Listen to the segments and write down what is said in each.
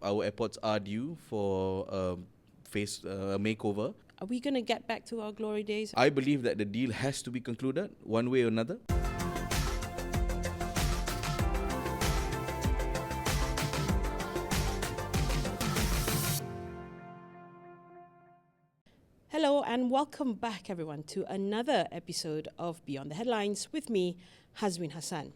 Our airports are due for a makeover. Are we going to get back to our glory days? I believe that the deal has to be concluded one way or another. Hello and welcome back everyone to another episode of Beyond the Headlines with me, Hazwin Hassan.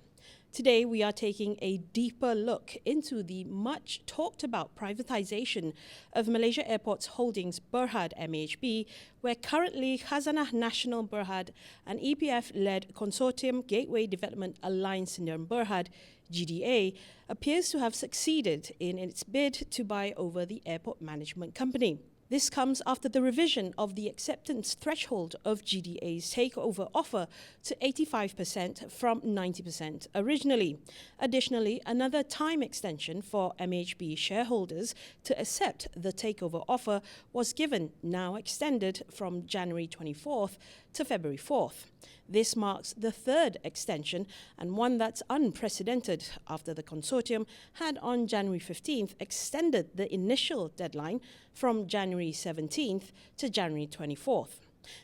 Today we are taking a deeper look into the much talked about privatisation of Malaysia Airports Holdings Bhd MAHB, where currently Khazanah Nasional Bhd and EPF-led consortium Gateway Development Alliance Sdn Bhd GDA appears to have succeeded in its bid to buy over the airport management company. This comes after the revision of the acceptance threshold of GDA's takeover offer to 85% from 90% originally. Additionally, another time extension for MAHB shareholders to accept the takeover offer was given, now extended from January 24th to February 4th. This marks the third extension and one that's unprecedented after the consortium had on January 15th extended the initial deadline from January 17th to January 24th.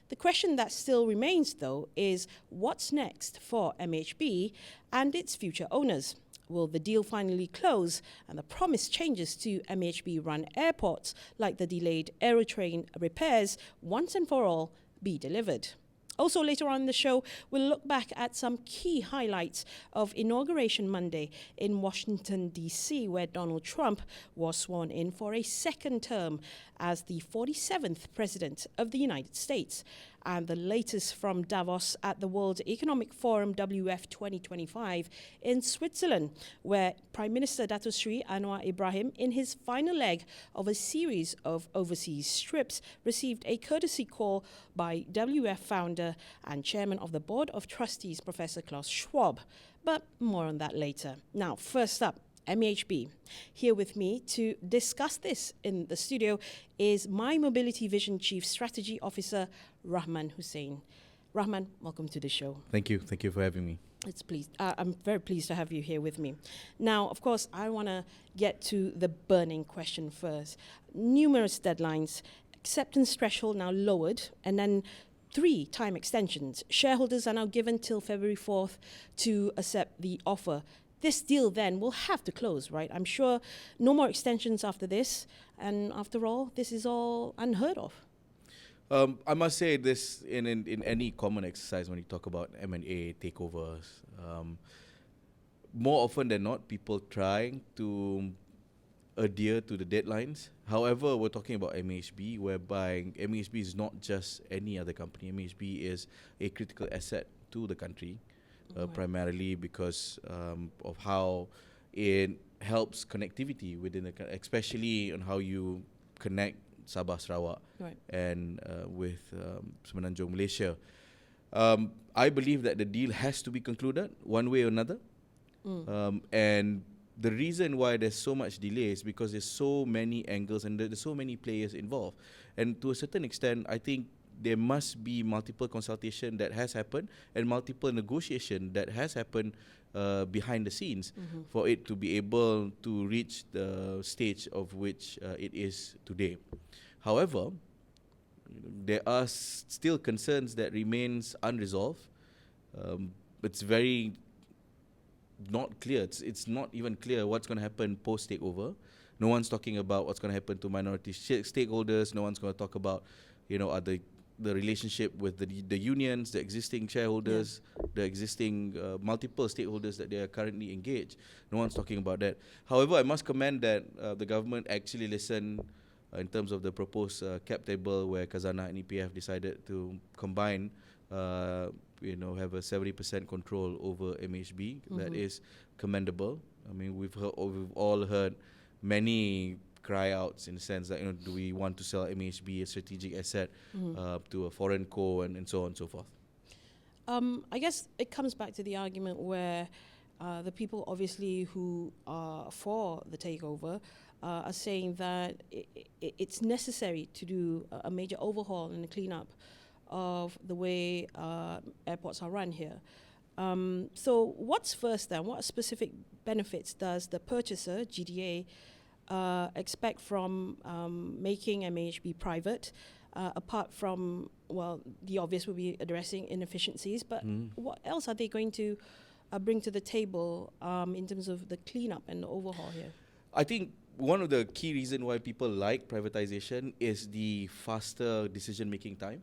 The question that still remains, though, is what's next for MAHB and its future owners? Will the deal finally close and the promised changes to MAHB-run airports, like the delayed Aerotrain repairs, once and for all be delivered? Also, later on in the show, we'll look back at some key highlights of Inauguration Monday in Washington, D.C., where Donald Trump was sworn in for a second term as the 47th President of the United States. And the latest from Davos at the World Economic Forum WEF 2025 in Switzerland, where Prime Minister Datuk Seri Anwar Ibrahim, in his final leg of a series of overseas trips, received a courtesy call by WEF founder and chairman of the Board of Trustees, Prof Klaus Schwab. But more on that later. Now, first up, MAHB. Here with me to discuss this in the studio is my Mobility Vision Chief Strategy Officer, Rahman Hussain. Rahman, welcome to the show. Thank you. Thank you for having me. I'm very pleased to have you here with me. Now, of course, I want to get to the burning question first. Numerous deadlines, acceptance threshold now lowered, and then 3 time extensions. Shareholders are now given till February 4th to accept the offer. This deal then will have to close, right? I'm sure no more extensions after this. And after all, this is all unheard of. I must say this in any common exercise when you talk about M&A takeovers, more often than not, people trying to adhere to the deadlines. However, we're talking about MAHB, whereby MAHB is not just any other company. MAHB is a critical asset to the country. Primarily because of how it helps connectivity within the country, especially on how you connect Sabah, Sarawak, and with Semenanjung, Malaysia. I believe that the deal has to be concluded one way or another. And the reason why there's so much delay is because there's so many angles and there's so many players involved. And to a certain extent, I think there must be multiple consultation that has happened and multiple negotiation that has happened behind the scenes for it to be able to reach the stage of which it is today. However, there are still concerns that remains unresolved. It's very not clear. It's not even clear what's going to happen post-takeover. No one's talking about what's going to happen to minority stakeholders. No one's going to talk about, the relationship with the unions, the existing shareholders, the existing multiple stakeholders that they are currently engaged. No one's talking about that. However, I must commend that the government actually listened in terms of the proposed cap table where Khazanah and EPF decided to combine, have a 70% control over MAHB. That is commendable. I mean, we've all heard many cry outs in the sense that, do we want to sell MAHB, a strategic asset, to a foreign co and so on and so forth? I guess it comes back to the argument where the people obviously who are for the takeover are saying that it's necessary to do a major overhaul and a cleanup of the way airports are run here. So what's first then? What specific benefits does the purchaser, GDA, expect from making MAHB private, apart from, well, the obvious will be addressing inefficiencies, but what else are they going to bring to the table in terms of the cleanup and the overhaul here? I think one of the key reasons why people like privatization is the faster decision-making time.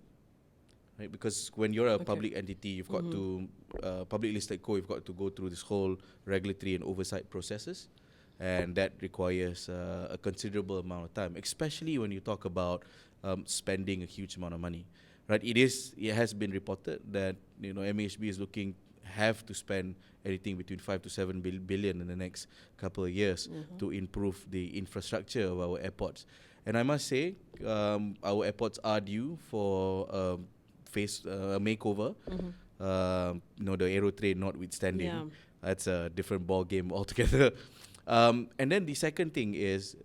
Right? Because when you're a public entity, you've got to, public listed co, you've got to go through this whole regulatory and oversight processes. And that requires a considerable amount of time, especially when you talk about spending a huge amount of money. Right? It has been reported that MAHB is have to spend anything between 5 to 7 billion in the next couple of years to improve the infrastructure of our airports. And I must say, our airports are due for makeover. The aero train notwithstanding, that's a different ball game altogether. And then the second thing is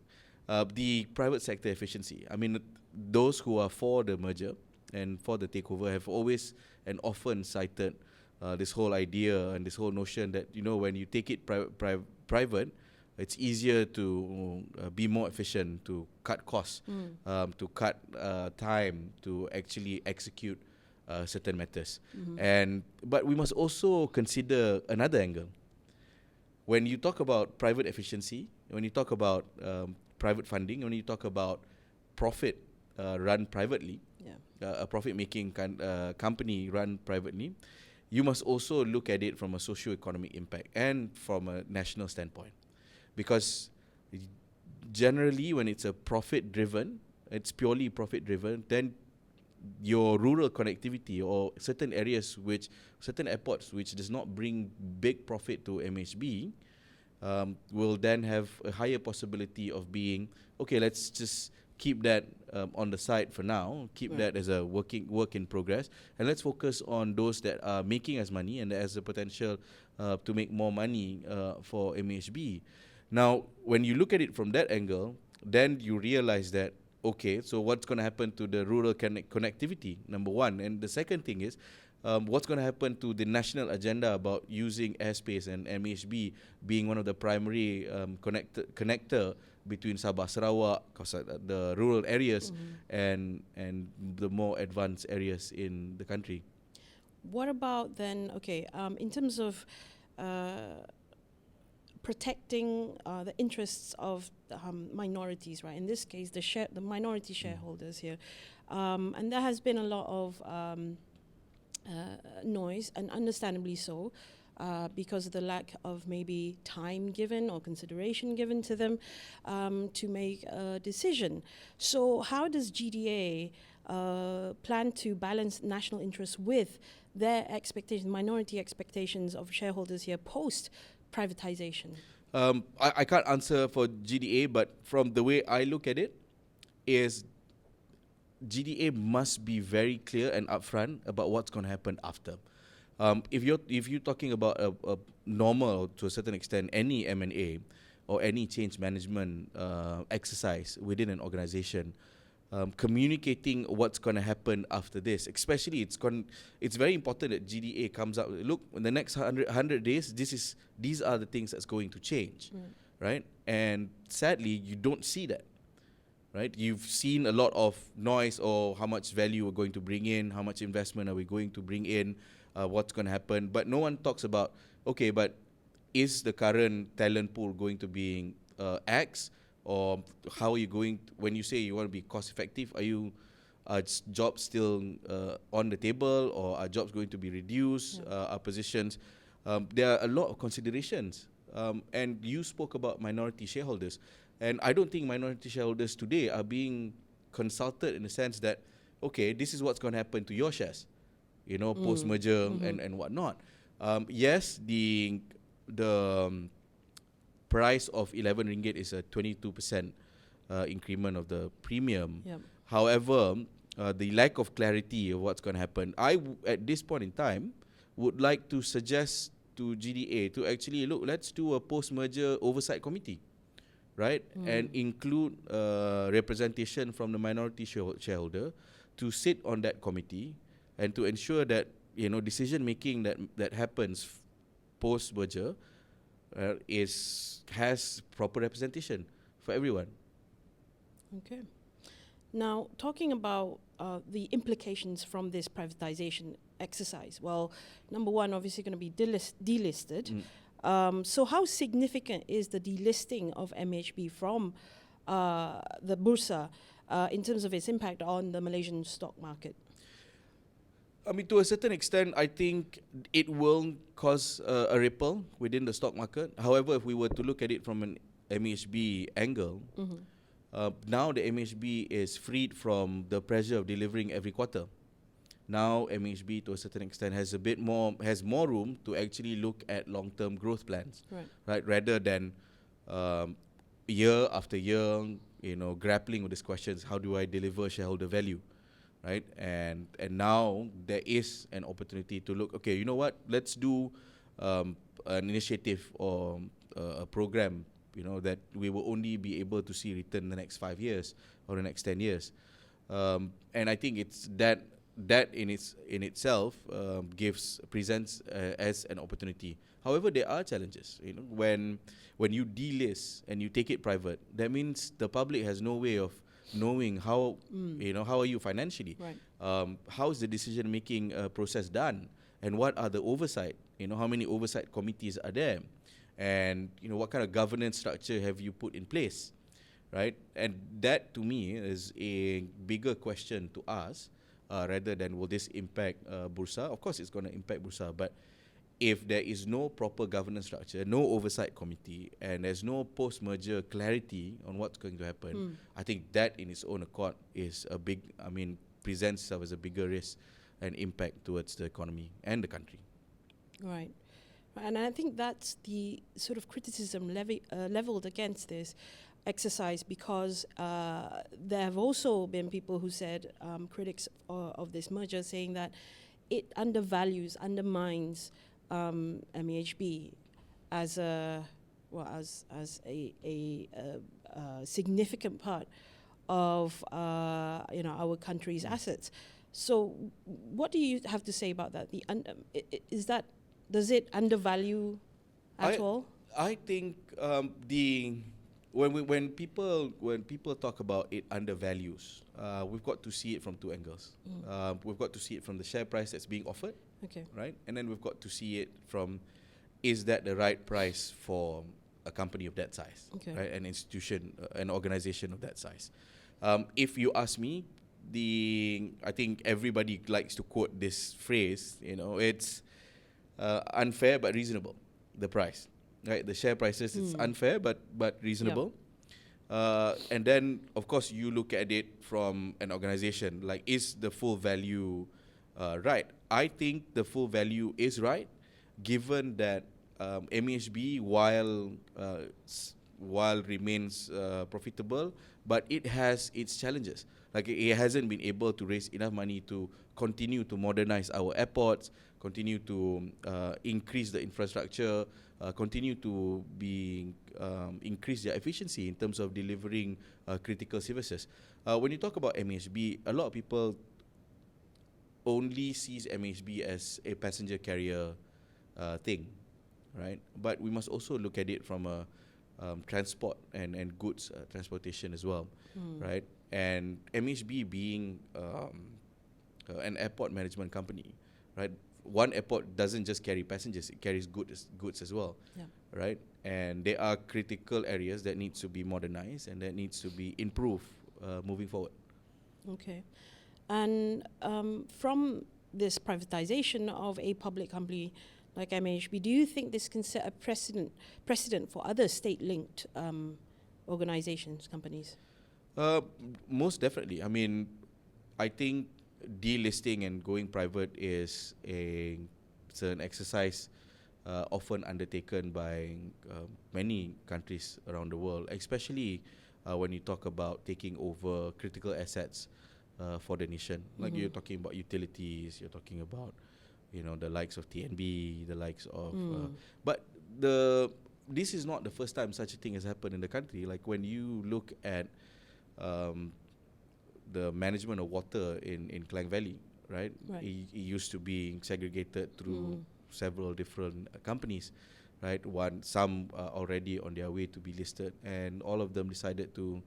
the private sector efficiency. I mean, those who are for the merger and for the takeover have always and often cited this whole idea and this whole notion that when you take it private, it's easier to be more efficient, to cut costs, to cut time, to actually execute certain matters. But we must also consider another angle. When you talk about private efficiency, when you talk about private funding, when you talk about profit run privately, a profit-making company run privately, you must also look at it from a socio-economic impact and from a national standpoint. Because generally, when it's a profit-driven, it's purely profit-driven, then your rural connectivity or certain airports which does not bring big profit to MAHB will then have a higher possibility of being, okay, let's just keep that on the side for now, keep that as a work in progress, and let's focus on those that are making us money and that has the potential to make more money for MAHB. Now, when you look at it from that angle, then you realize that, okay, so what's going to happen to the rural connectivity, number one? And the second thing is, what's going to happen to the national agenda about using airspace and MAHB being one of the primary connector between Sabah, Sarawak, the rural areas, and the more advanced areas in the country? What about then, in terms of protecting the interests of minorities, right? In this case, the minority shareholders here. And there has been a lot of noise, and understandably so, because of the lack of maybe time given or consideration given to them to make a decision. So how does GDA plan to balance national interests with their expectations, minority expectations of shareholders here post-privatization? I can't answer for GDA, but from the way I look at it, is GDA must be very clear and upfront about what's going to happen after. If you're talking about a normal, to a certain extent, any M&A or any change management exercise within an organization, communicating what's going to happen after this, especially it's very important that GDA comes out. Look, in the next 100 days, these are the things that's going to change, right? And sadly, you don't see that, right? You've seen a lot of noise or how much value we're going to bring in, how much investment are we going to bring in, what's going to happen, but no one talks about, okay, but is the current talent pool going to be X? Or how are you going when you say you want to be cost effective? Are jobs still on the table, or are jobs going to be reduced? Are positions? There are a lot of considerations. And you spoke about minority shareholders, and I don't think minority shareholders today are being consulted in the sense that, okay, this is what's going to happen to your shares, post merger and whatnot. Yes, the price of 11 ringgit is a 22% increment of the premium. However, the lack of clarity of what's going to happen, at this point in time, would like to suggest to GDA to actually, look, let's do a post-merger oversight committee, right? And include representation from the minority shareholder to sit on that committee and to ensure that, decision-making that happens post-merger has proper representation for everyone. Okay. Now, talking about the implications from this privatization exercise, well, number one, obviously going to be delisted. So how significant is the delisting of MAHB from the Bursa in terms of its impact on the Malaysian stock market? I mean, to a certain extent, I think it will cause a ripple within the stock market. However, if we were to look at it from an MAHB angle, now the MAHB is freed from the pressure of delivering every quarter. Now MAHB, to a certain extent, has more room to actually look at long-term growth plans, right? Rather than year after year, grappling with these questions: how do I deliver shareholder value? Right, and now there is an opportunity to look. Okay, you know what? Let's do an initiative or a program. That we will only be able to see return in the next 5 years or the next 10 years, and I think it's that in itself presents as an opportunity. However, there are challenges. When you delist and you take it private, that means the public has no way of knowing how how are you financially, how is the decision making process done, and what are the oversight, how many oversight committees are there, and what kind of governance structure have you put in place, right? And that to me is a bigger question to ask, rather than will this impact Bursa. Of course it's going to impact Bursa, but if there is no proper governance structure, no oversight committee, and there's no post-merger clarity on what's going to happen, I think that in its own accord is presents itself as a bigger risk and impact towards the economy and the country. Right. And I think that's the sort of criticism leveled against this exercise, because there have also been people who said, critics of this merger, saying that it undermines MAHB as a significant part of our country's assets. So, what do you have to say about that? Does it undervalue at all? I think when people talk about it undervalues, we've got to see it from two angles. We've got to see it from the share price that's being offered, right? And then we've got to see it from, is that the right price for a company of that size, right? An institution, an organization of that size. If you ask me, I think everybody likes to quote this phrase. It's unfair but reasonable. The price. Right, the share prices, it's unfair but reasonable. And then, of course, you look at it from an organization, like, is the full value right? I think the full value is right, given that MAHB, while remains profitable, but it has its challenges. Like, it hasn't been able to raise enough money to continue to modernize our airports, continue to increase the infrastructure, continue to increase their efficiency in terms of delivering critical services. When you talk about MAHB, a lot of people only sees MAHB as a passenger carrier thing, right? But we must also look at it from a transport and goods transportation as well, right? And MAHB being an airport management company, right? One airport doesn't just carry passengers, it carries goods as well, right? And there are critical areas that needs to be modernized and that needs to be improved moving forward. Okay. And from this privatization of a public company like MAHB, do you think this can set a precedent for other state-linked organizations, companies? Most definitely. I mean, I think delisting and going private is an exercise often undertaken by many countries around the world, especially when you talk about taking over critical assets for the nation. Like, you're talking about utilities, you're talking about the likes of TNB, the likes of but this is not the first time such a thing has happened in the country. Like, when you look at the management of water in Klang Valley, right? It used to be segregated through several different companies, right? Some are already on their way to be listed, and all of them decided to,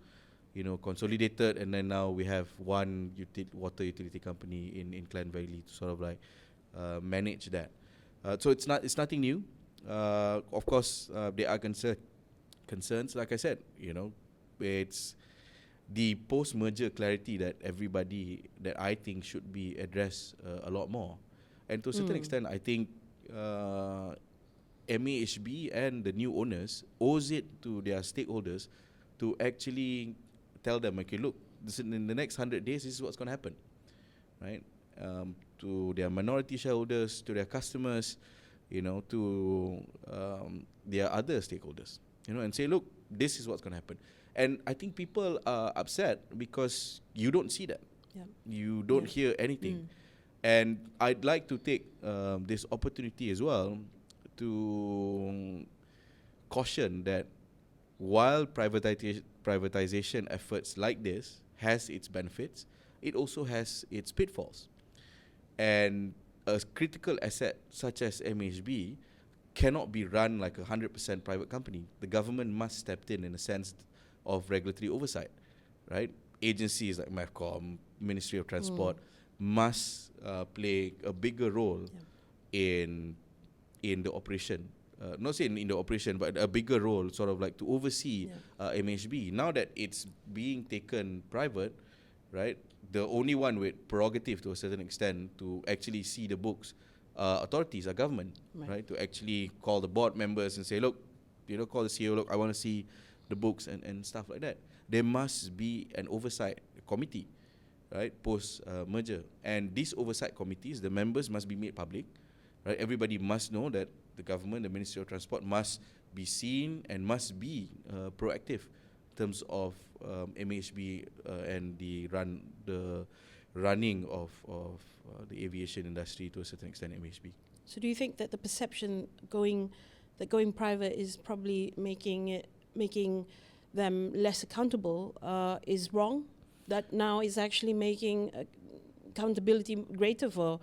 consolidated, and then now we have one water utility company in Klang Valley to sort of like manage that. So it's nothing new. Of course, there are concerns. Like I said, it's the post-merger clarity that I think should be addressed a lot more. And to a certain extent, I think MAHB and the new owners owes it to their stakeholders to actually tell them, okay, look, in the next 100 days, this is what's going to happen, right? To their minority shareholders, to their customers, to their other stakeholders, and say, look, this is what's going to happen. And I think people are upset because you don't see that. Yeah. You don't hear anything. And I'd like to take this opportunity as well to caution that while privatization efforts like this has its benefits, it also has its pitfalls. And a critical asset such as MAHB cannot be run like a 100% private company. The government must step in a sense of regulatory oversight, right? Agencies like MAHB, Ministry of Transport, must play a bigger role in the operation. Not saying in the operation, but a bigger role, sort of like to oversee MAHB. Now that it's being taken private, right? The only one with prerogative to a certain extent to actually see the books authorities are government, right? To actually call the board members and say, look, call the CEO, look, I want to see the books and stuff like that. There must be an oversight committee, right, post-merger. And these oversight committees, the members must be made public, right? Everybody must know that the government, the Ministry of Transport must be seen and must be proactive in terms of MAHB and the running of the aviation industry to a certain extent, MAHB. So do you think that the perception going private is probably making them less accountable is wrong? That now is actually making accountability greater for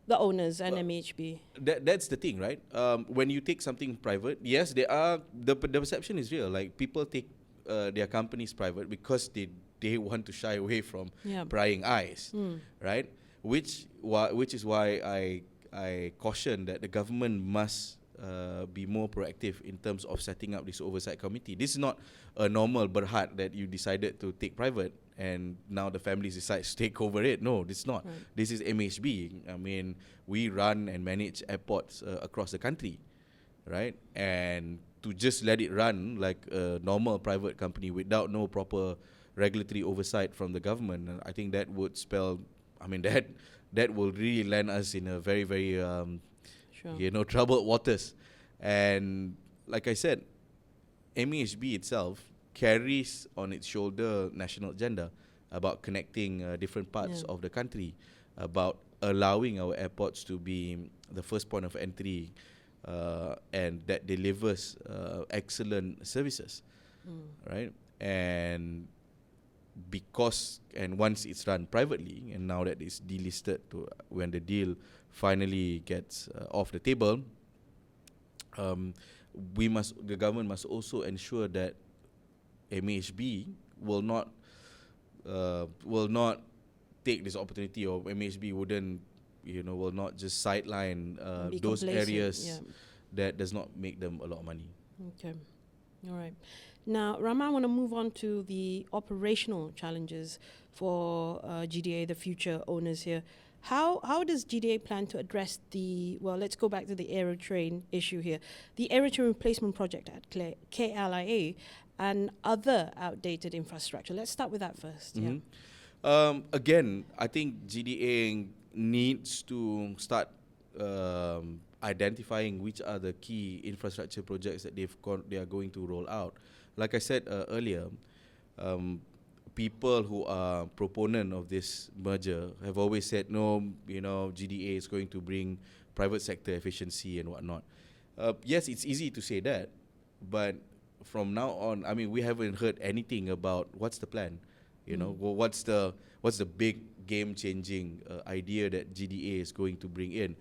the owners and MAHB? That's the thing, right? When you take something private, yes, the perception is real. Like, people take their companies private because they want to shy away from prying eyes, right? Which is why I caution that the government must be more proactive in terms of setting up this oversight committee. This is not a normal Berhad that you decided to take private and now the families decide to take over it. No, this is not. Right. This is MAHB. I mean, we run and manage airports across the country, right? And to just let it run like a normal private company without no proper regulatory oversight from the government, I think that would spell, that will really land us in a very, very, troubled waters. And like I said, MAHB itself carries on its shoulder national agenda about connecting different parts of the country, about allowing our airports to be the first point of entry and that delivers excellent services, right? And once it's run privately, and now that it's delisted, when the deal finally gets off the table, the government must also ensure that MAHB will not take this opportunity, or MAHB will not just sideline those areas that does not make them a lot of money. Okay, all right. Now, Rama, I want to move on to the operational challenges for GDA, the future owners here. How does GDA plan to address let's go back to the Aerotrain issue here, the Aerotrain replacement project at KLIA and other outdated infrastructure? Let's start with that first. Mm-hmm. Again, I think GDA needs to start identifying which are the key infrastructure projects that they are going to roll out. Like I said earlier, people who are proponent of this merger have always said, no, GDA is going to bring private sector efficiency and whatnot. Yes, it's easy to say that, but from now on, we haven't heard anything about what's the plan. What's the big game-changing idea that GDA is going to bring in,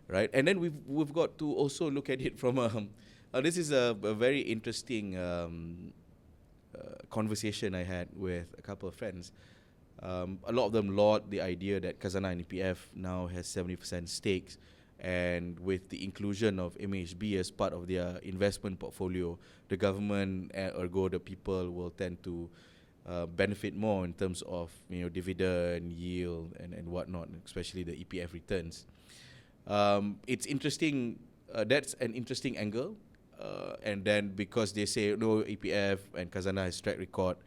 right? And then we've got to also look at it from This is a very interesting conversation I had with a couple of friends. A lot of them laud the idea that Khazanah and EPF now has 70% stakes, and with the inclusion of MAHB as part of their investment portfolio, the government, ergo the people, will tend to benefit more in terms of dividend yield and whatnot, especially the EPF returns. It's interesting. That's an interesting angle. And then because they say no, EPF and Khazanah has track record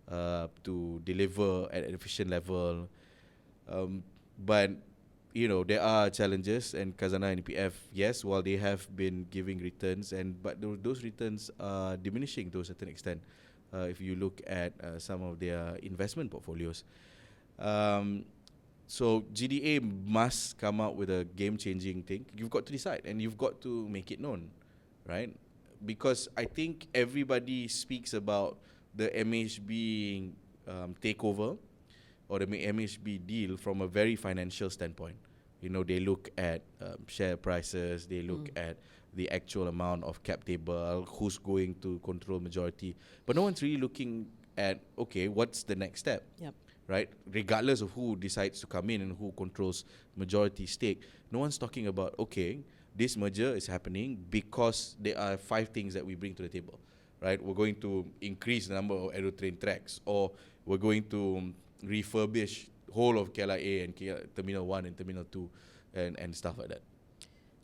to deliver at an efficient level, but there are challenges, and Khazanah and EPF, yes, while they have been giving returns, but those returns are diminishing to a certain extent. If you look at some of their investment portfolios. So GDA must come out with a game-changing thing. You've got to decide, and you've got to make it known, right? Because I think everybody speaks about the MAHB takeover or the MAHB deal from a very financial standpoint. They look at share prices, they look at the actual amount of cap table, who's going to control majority. But no one's really looking at, okay, what's the next step? Yep. Right? Regardless of who decides to come in and who controls majority stake, no one's talking about, okay, this merger is happening because there are 5 things that we bring to the table. Right? We're going to increase the number of aerotrain tracks, or we're going to refurbish whole of KLIA and Terminal 1 and Terminal 2 and stuff like that.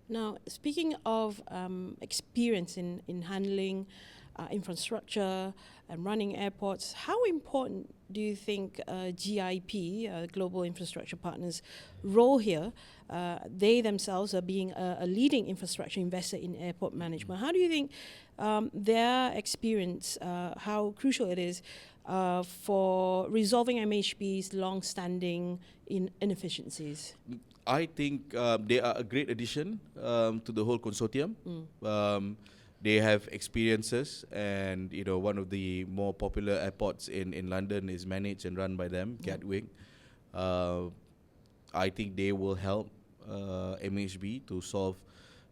Now, speaking of experience in handling infrastructure and running airports, how important do you think GIP, Global Infrastructure Partners, role here? They themselves are being a leading infrastructure investor in airport management. How do you think their experience, how crucial it is for resolving MHB's long-standing inefficiencies? I think they are a great addition to the whole consortium. They have experiences, and one of the more popular airports in London is managed and run by them, Gatwick. I think they will help MHB to solve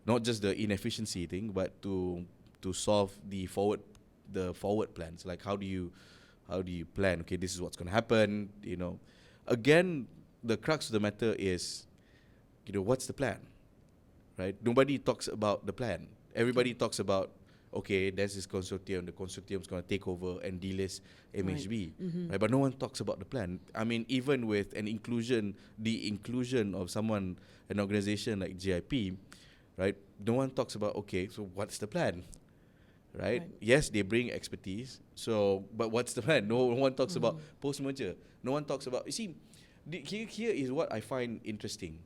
not just the inefficiency thing, but to solve the forward plans. Like how do you plan? Okay, this is what's going to happen. Again, the crux of the matter is, what's the plan, right? Nobody talks about the plan. Everybody talks about, okay, there's this consortium. The consortium's going to take over and delist MHB, right? But no one talks about the plan. I mean, even with the inclusion of an organization like GIP, right? No one talks about, okay, so what's the plan, right? Yes, they bring expertise. So, but what's the plan? No one talks about post-merger. No one talks about. You see, here is what I find interesting.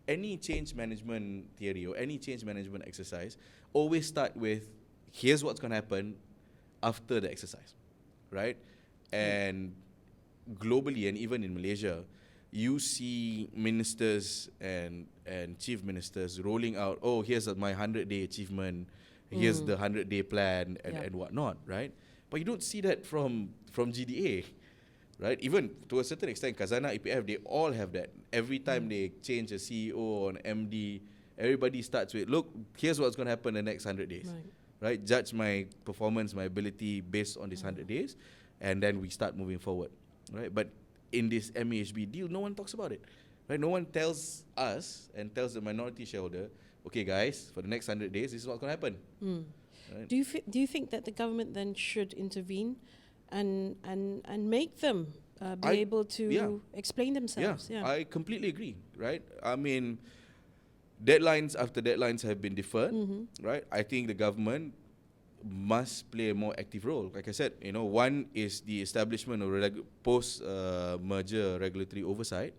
Any change management theory or any change management exercise always start with, here's what's going to happen after the exercise, right? And globally, and even in Malaysia, you see ministers and chief ministers rolling out, oh, here's my 100-day achievement, here's the 100-day plan and whatnot, right? But you don't see that from GDA, right? Even to a certain extent, Khazanah, EPF, they all have that. Every time they change a CEO or an MD, everybody starts with, look, here's what's going to happen in the next 100 days, right? Judge my performance, my ability based on these 100 days, and then we start moving forward, right? But in this MAHB deal, no one talks about it, right? No one tells us and tells the minority shareholder, okay, guys, for the next 100 days, this is what's going to happen. Right? Do you think that the government then should intervene and make them be able to explain themselves? Yeah, I completely agree, right? I mean, deadlines after deadlines have been deferred, right? I think the government must play a more active role. Like I said, one is the establishment of post-merger regulatory oversight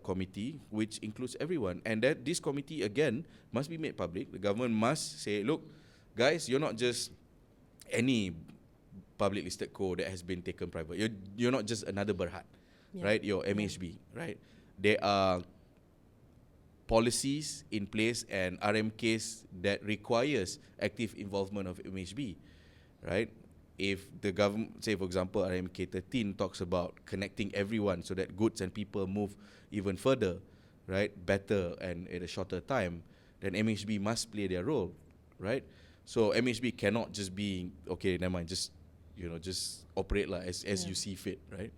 committee, which includes everyone. And that this committee, again, must be made public. The government must say, look, guys, you're not just any public listed co that has been taken private. You're not just another Berhad, right? You're MHB, right? There are policies in place and RMKs that requires active involvement of MHB, right? If the government, say for example, RMK 13 talks about connecting everyone so that goods and people move even further, right, better and at a shorter time, then MHB must play their role, right? So MHB cannot just be, okay, never mind, just operate as you see fit, right?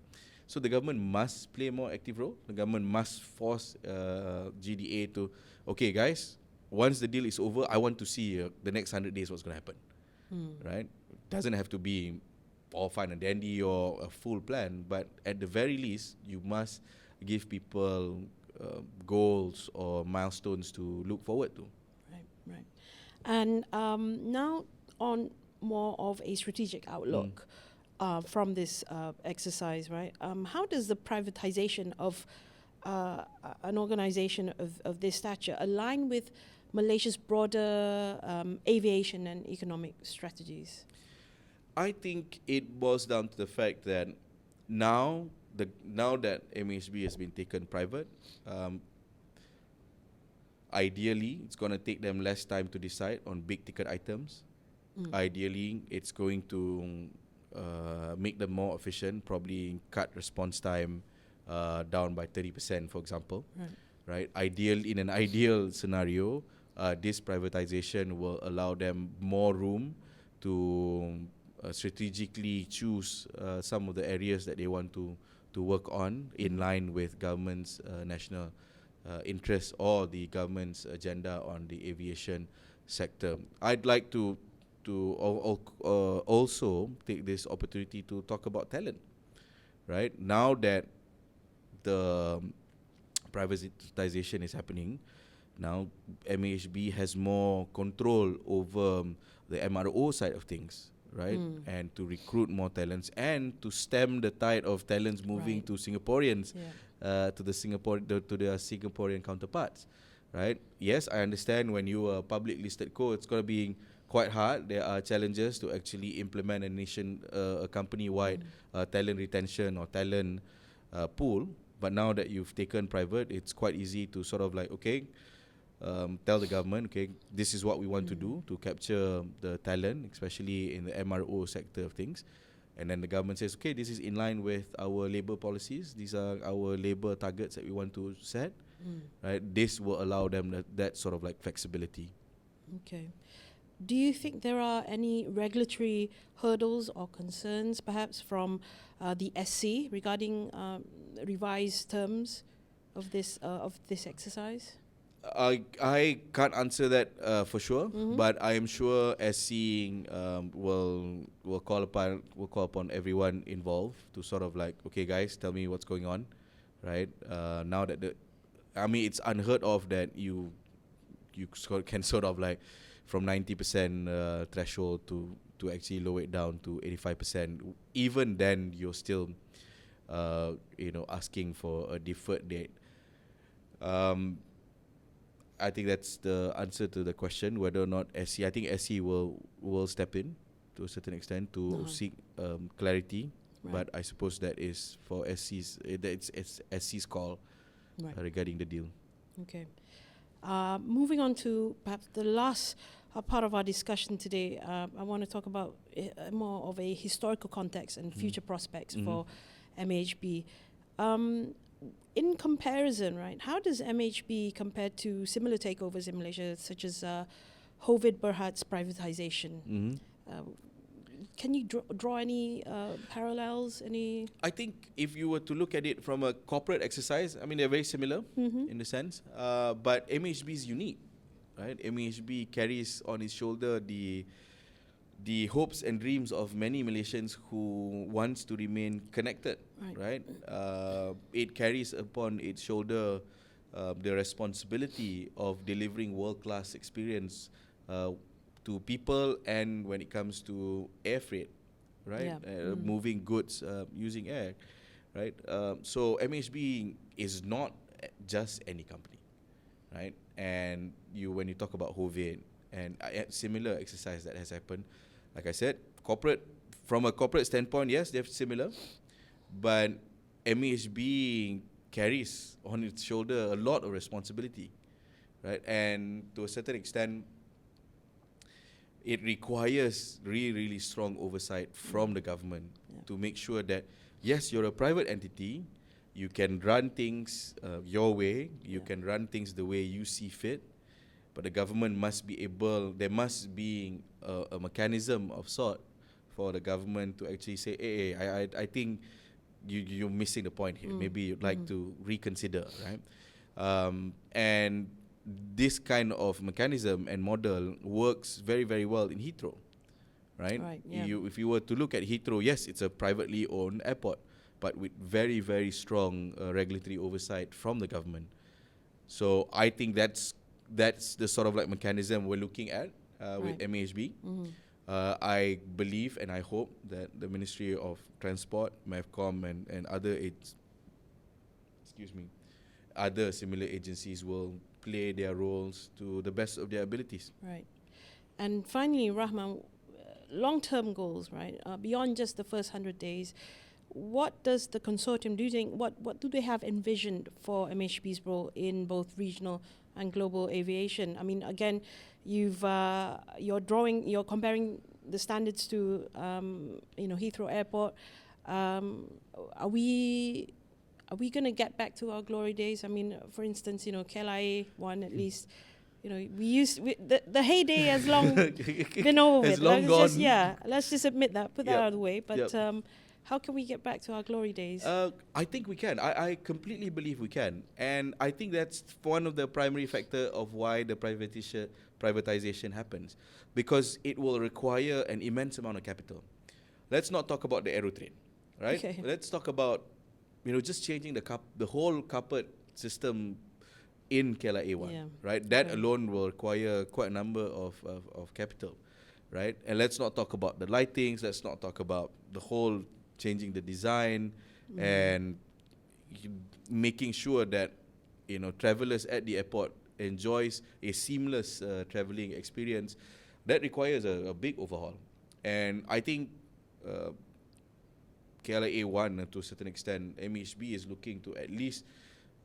So the government must play a more active role. The government must force GDA to, okay, guys, once the deal is over, I want to see the next 100 days what's going to happen, right? Doesn't have to be all fine and dandy or a full plan, but at the very least, you must give people goals or milestones to look forward to. Right. And now on more of a strategic outlook from this exercise, right? How does the privatization of an organization of this stature align with Malaysia's broader aviation and economic strategies? I think it boils down to the fact that now that MHB has been taken private, ideally it's going to take them less time to decide on big ticket items. Ideally, it's going to make them more efficient, probably cut response time down by 30%, for example. Right? In an ideal scenario, this privatization will allow them more room to strategically choose some of the areas that they want to work on in line with government's national interests or the government's agenda on the aviation sector. I'd like to also take this opportunity to talk about talent. Right? Now that the privatization is happening, now MAHB has more control over the MRO side of things, right? And to recruit more talents and to stem the tide of talents moving to Singaporeans, to their Singaporean counterparts, right? Yes, I understand when you are a public listed co, it's going to be quite hard. There are challenges to actually implement a company-wide talent retention or talent pool. But now that you've taken private, it's quite easy to sort of like, okay, tell the government, okay, this is what we want to do to capture the talent, especially in the MRO sector of things. And then the government says, okay, this is in line with our labour policies. These are our labour targets that we want to set. Right? This will allow them that sort of like flexibility. Okay. Do you think there are any regulatory hurdles or concerns, perhaps from the SC regarding revised terms of this exercise? I can't answer that for sure, but I am sure SC will call upon everyone involved to sort of like, okay, guys, tell me what's going on, right? Now that it's unheard of that you can sort of like from 90% threshold to actually lower it down to 85%. Even then, you're still asking for a deferred date. I think that's the answer to the question, whether or not SC. I think SC will step in to a certain extent to seek clarity, but I suppose that is for SC's. It's SC's call regarding the deal. Okay. Moving on to perhaps the last part of our discussion today, I want to talk about more of a historical context and future prospects for MHB. In comparison, right, how does MHB compare to similar takeovers in Malaysia, such as Hovid Berhad's privatisation? Can you draw any parallels? I think if you were to look at it from a corporate exercise, I mean, they're very similar in the sense, but MHB is unique, right? MHB carries on its shoulder the hopes and dreams of many Malaysians who wants to remain connected, right? It carries upon its shoulder the responsibility of delivering world-class experience to people, and when it comes to air freight, right? Moving goods using air, right? So MHB is not just any company, right? And when you talk about Hovid and similar exercise that has happened, like I said, from a corporate standpoint, yes, they're similar, but MHB carries on its shoulder a lot of responsibility, right? And to a certain extent, it requires really, really strong oversight from the government to make sure that, yes, you're a private entity, you can run things your way, you can run things the way you see fit, but the government must be able, there must be a mechanism of sort for the government to actually say, hey, I think you're missing the point here. Maybe you'd like to reconsider, right? And this kind of mechanism and model works very, very well in Heathrow, right? If you were to look at Heathrow, yes, it's a privately owned airport, but with very, very strong regulatory oversight from the government. So I think that's the sort of like mechanism we're looking at with MAHB. I believe and I hope that the Ministry of Transport, MAHB and other similar agencies will play their roles to the best of their abilities. Right. And finally, Rahman, long-term goals, right? Beyond just the first 100 days, what does the consortium do? What do they have envisioned for MAHB's role in both regional and global aviation? I mean, again, you're comparing the standards to Heathrow Airport. Are we going to get back to our glory days? I mean, for instance, KLIA one at least. The heyday has long been over with. Long gone. Let's just admit that. Put that out of the way. But how can we get back to our glory days? I think we can. I completely believe we can. And I think that's one of the primary factors of why the privatization happens. Because it will require an immense amount of capital. Let's not talk about the aerotrain, right? Okay. Let's talk about, just changing the whole carpet system in KLIA 1, right? That alone will require quite a number of capital, right? And let's not talk about the lightings. Let's not talk about the whole changing the design and making sure that travelers at the airport enjoys a seamless traveling experience. That requires a big overhaul, and I think KLIA 1 to a certain extent, MAHB is looking to at least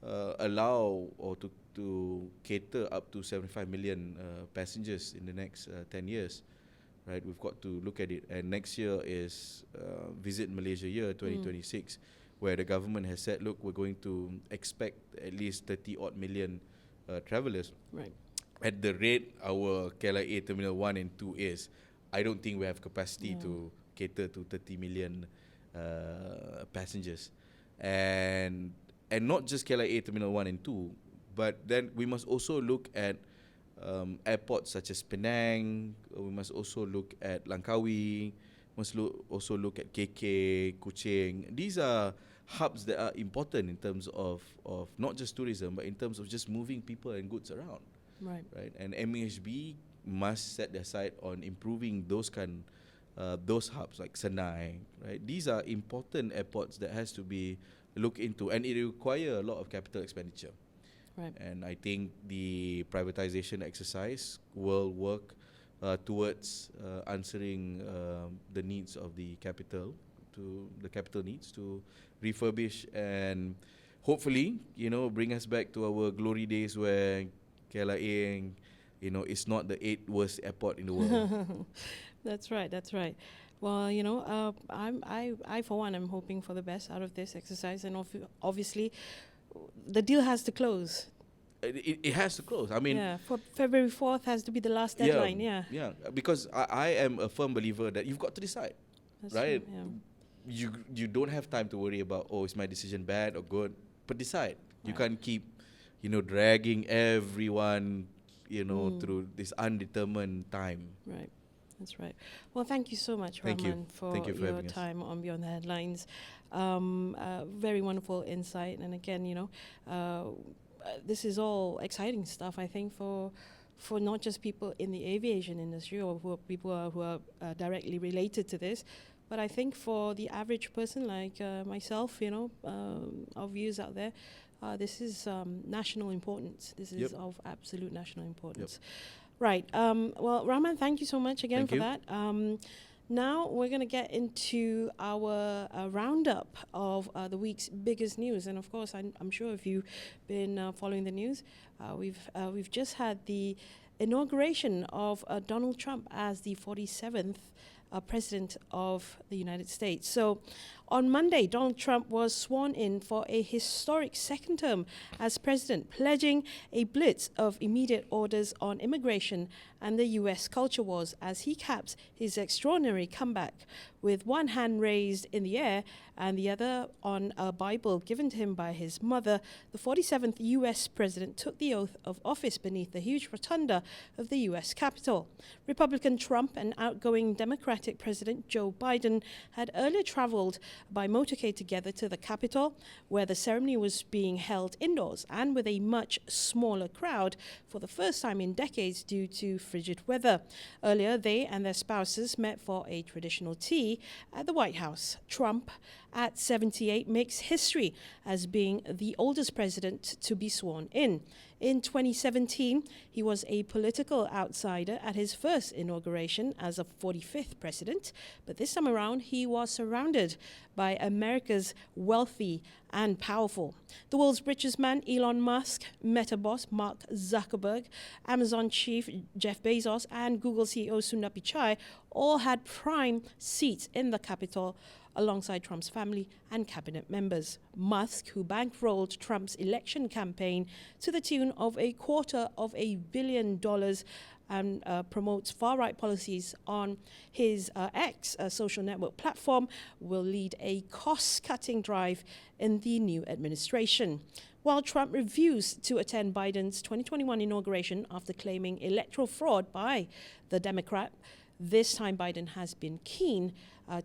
allow or to cater up to 75 million passengers in the next 10 years. Right, we've got to look at it. And next year is Visit Malaysia Year 2026, where the government has said, look, we're going to expect at least 30-odd million travellers. Right. At the rate our KLIA Terminal 1 and 2 is, I don't think we have capacity to cater to 30 million passengers. And not just KLIA Terminal 1 and 2, but then we must also look at airports such as Penang. We must also look at Langkawi. Must also look at KK, Kuching. These are hubs that are important in terms of not just tourism, but in terms of just moving people and goods around. Right. And MAHB must set their sight on improving those hubs like Senai. Right. These are important airports that has to be looked into, and it require a lot of capital expenditure. Right. And I think the privatization exercise will work towards answering the needs of the capital needs to refurbish and hopefully, bring us back to our glory days where KLIA, is not the 8th worst airport in the world. That's right. Well, I for one am hoping for the best out of this exercise, and obviously the deal has to close. It has to close. I mean, for February 4th has to be the last deadline. Yeah. Because I am a firm believer that you've got to decide. That's right? True, You don't have time to worry about, is my decision bad or good, but decide. You can't keep, dragging everyone, through this undetermined time. Right. That's right. Well, thank you so much, Rahman, for your time on Beyond the Headlines. Very wonderful insight. And again, this is all exciting stuff, I think, for not just people in the aviation industry or people who are directly related to this, but I think for the average person like myself, our views out there, this is national importance. This is of absolute national importance. Right. Well, Rahman, thank you so much again for that. Now we're going to get into our roundup of the week's biggest news. And of course, I'm sure if you've been following the news, we've just had the inauguration of Donald Trump as the 47th President of the United States. So On Monday, Donald Trump was sworn in for a historic second term as president, pledging a blitz of immediate orders on immigration and the U.S. culture wars as he caps his extraordinary comeback with one hand raised in the air and the other on a Bible given to him by his mother. The 47th U.S. president took the oath of office beneath the huge rotunda of the U.S. Capitol. Republican Trump and outgoing Democratic President Joe Biden had earlier traveled by motorcade together to the Capitol, where the ceremony was being held indoors and with a much smaller crowd for the first time in decades due to frigid weather. Earlier, they and their spouses met for a traditional tea at the White House. Trump, at 78, makes history as being the oldest president to be sworn in. In 2017, he was a political outsider at his first inauguration as a 45th president, but this time around he was surrounded by America's wealthy and powerful. The world's richest man, Elon Musk, Meta boss Mark Zuckerberg, Amazon chief Jeff Bezos, and Google CEO Sundar Pichai all had prime seats in the Capitol alongside Trump's family and cabinet members. Musk, who bankrolled Trump's election campaign to the tune of $250 million and promotes far-right policies on his X social network platform, will lead a cost-cutting drive in the new administration. While Trump refused to attend Biden's 2021 inauguration after claiming electoral fraud by the Democrat, this time Biden has been keen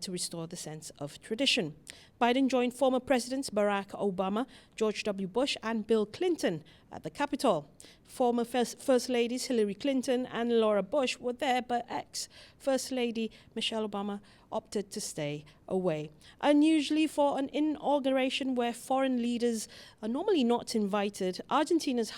to restore the sense of tradition. Biden joined former presidents Barack Obama, George W. Bush, and Bill Clinton at the Capitol. Former First Ladies Hillary Clinton and Laura Bush were there, but ex-First Lady Michelle Obama opted to stay away. Unusually for an inauguration where foreign leaders are normally not invited, Argentina's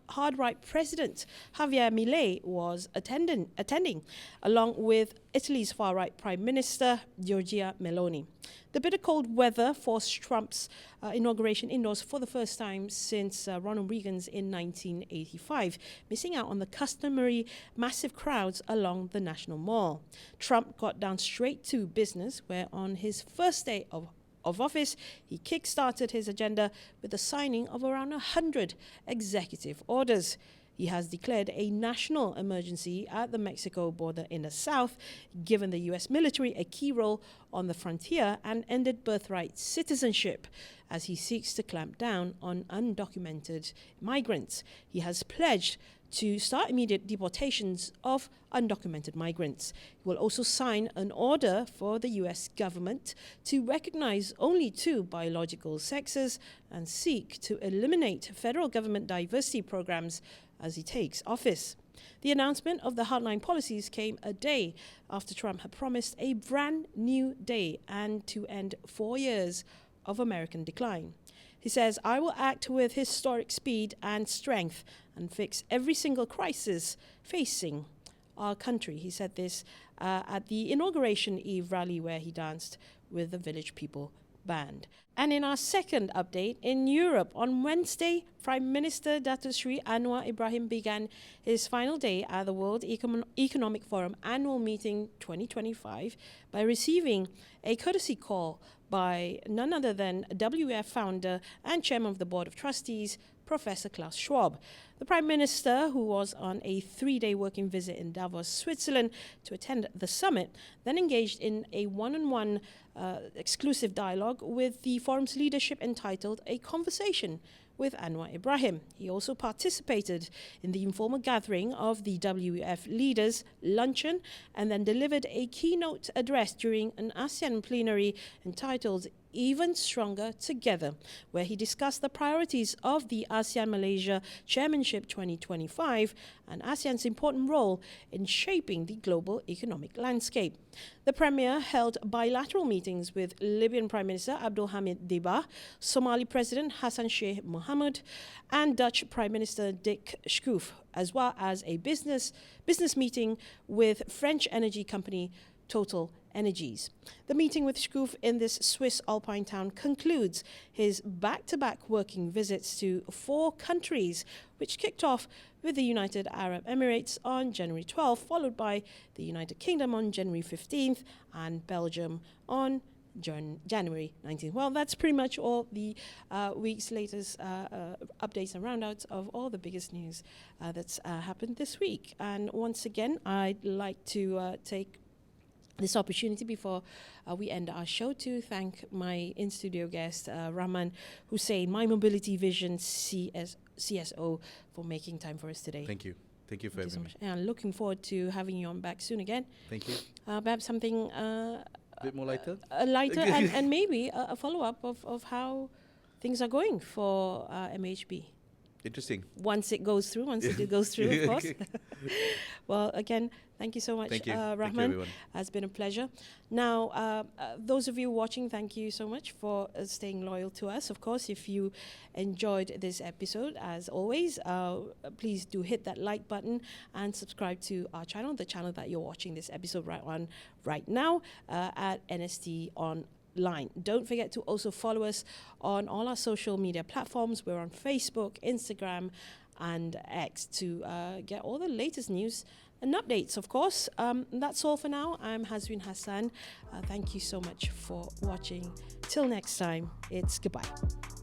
hard-right president Javier Milei was attending, along with Italy's far-right Prime Minister Giorgia Meloni. The bitter cold weather forced Trump's inauguration indoors for the first time since Ronald Reagan's in 1985, missing out on the customary massive crowds along the National Mall. Trump got down straight to business, where on his first day of office, he kick-started his agenda with the signing of around 100 executive orders. He has declared a national emergency at the Mexico border in the south, given the U.S. military a key role on the frontier, and ended birthright citizenship as he seeks to clamp down on undocumented migrants. He has pledged to start immediate deportations of undocumented migrants. He will also sign an order for the U.S. government to recognize only two biological sexes and seek to eliminate federal government diversity programs as he takes office. The announcement of the hardline policies came a day after Trump had promised a brand new day and to end 4 years of American decline. He says, "I will act with historic speed and strength and fix every single crisis facing our country." He said this at the Inauguration Eve rally where he danced with the Village People Band. And in our second update, in Europe, on Wednesday, Prime Minister Datuk Seri Anwar Ibrahim began his final day at the World Economic Forum Annual Meeting 2025 by receiving a courtesy call by none other than WEF founder and chairman of the Board of Trustees, Professor Klaus Schwab. The Prime Minister, who was on a 3-day working visit in Davos, Switzerland, to attend the summit, then engaged in a one-on-one exclusive dialogue with the forum's leadership entitled A Conversation with Anwar Ibrahim. He also participated in the informal gathering of the WEF leaders luncheon and then delivered a keynote address during an ASEAN plenary entitled Even Stronger Together, where he discussed the priorities of the ASEAN-Malaysia Chairmanship 2025 and ASEAN's important role in shaping the global economic landscape. The Premier held bilateral meetings with Libyan Prime Minister Abdul Hamid Dibba, Somali President Hassan Sheikh Mohamud, and Dutch Prime Minister Dick Schoof, as well as a business meeting with French energy company Total Energies. The meeting with Schoof in this Swiss alpine town concludes his back-to-back working visits to 4 countries, which kicked off with the United Arab Emirates on January 12th, followed by the United Kingdom on January 15th, and Belgium on January 19th. Well, that's pretty much all the week's latest updates and roundouts of all the biggest news that's happened this week. And once again, I'd like to take this opportunity before we end our show to thank my in-studio guest, Rahman Hussain, My Mobility Vision CSO, for making time for us today. Thank you. Thank you for having me. And looking forward to having you on back soon again. Thank you. Perhaps something a bit more lighter? Lighter and maybe a follow-up of how things are going for MAHB. Interesting. Once it goes through, of course. Well, again, thank you so much, thank you. Rahman. Thank you, everyone. It's been a pleasure. Now, those of you watching, thank you so much for staying loyal to us. Of course, if you enjoyed this episode, as always, please do hit that like button and subscribe to our channel, the channel that you're watching this episode right now, at NST Online. Don't forget to also follow us on all our social media platforms. We're on Facebook, Instagram, and X to get all the latest news and updates, of course. That's all for now. I'm Hazwin Hassan. Thank you so much for watching. Till next time, it's goodbye.